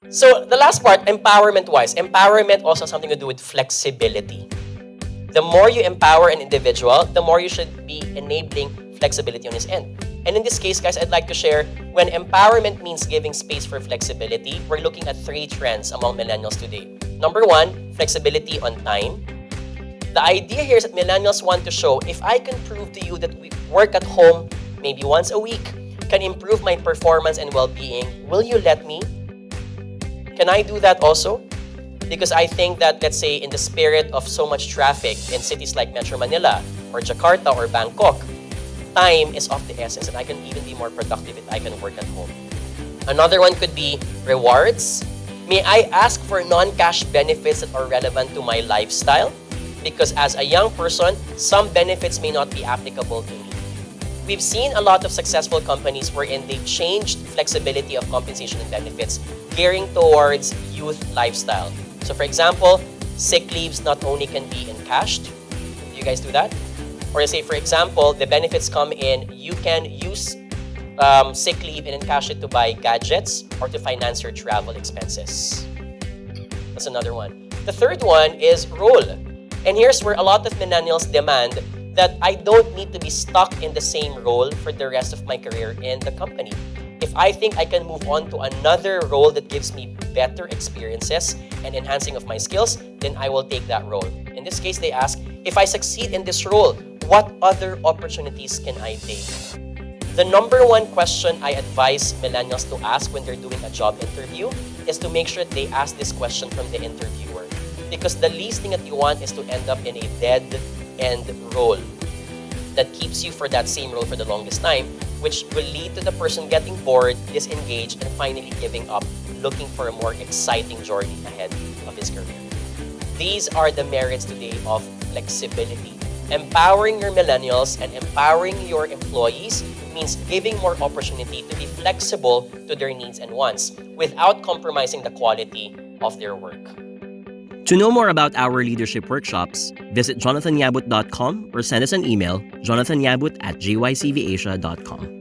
So the last part, empowerment-wise. Empowerment also has something to do with flexibility. The more you empower an individual, the more you should be enabling flexibility on his end. And in this case, guys, I'd like to share when empowerment means giving space for flexibility, we're looking at 3 trends among millennials today. Number 1, flexibility on time. The idea here is that millennials want to show, if I can prove to you that we work at home maybe once a week can improve my performance and well-being, will you let me? Can I do that also? Because I think that, let's say, in the spirit of so much traffic in cities like Metro Manila or Jakarta or Bangkok, time is of the essence and I can even be more productive if I can work at home. Another one could be rewards. May I ask for non-cash benefits that are relevant to my lifestyle? Because as a young person, some benefits may not be applicable to me. We've seen a lot of successful companies wherein they've changed flexibility of compensation and benefits gearing towards youth lifestyle. So for example, sick leaves not only can be encashed. Do you guys do that? Or say, for example, the benefits come in, you can use sick leave and encash it to buy gadgets or to finance your travel expenses. That's another one. The third one is role. And here's where a lot of millennials demand that I don't need to be stuck in the same role for the rest of my career in the company. If I think I can move on to another role that gives me better experiences and enhancing of my skills, then I will take that role. In this case, they ask, if I succeed in this role, what other opportunities can I take? The number one question I advise millennials to ask when they're doing a job interview is to make sure they ask this question from the interviewer. Because the least thing that you want is to end up in a dead-end role that keeps you for that same role for the longest time, which will lead to the person getting bored, disengaged, and finally giving up, looking for a more exciting journey ahead of his career. These are the merits today of flexibility. Empowering your millennials and empowering your employees means giving more opportunity to be flexible to their needs and wants without compromising the quality of their work. To know more about our leadership workshops, visit jonathanyabut.com or send us an email, jonathanyabut@gycvasia.com.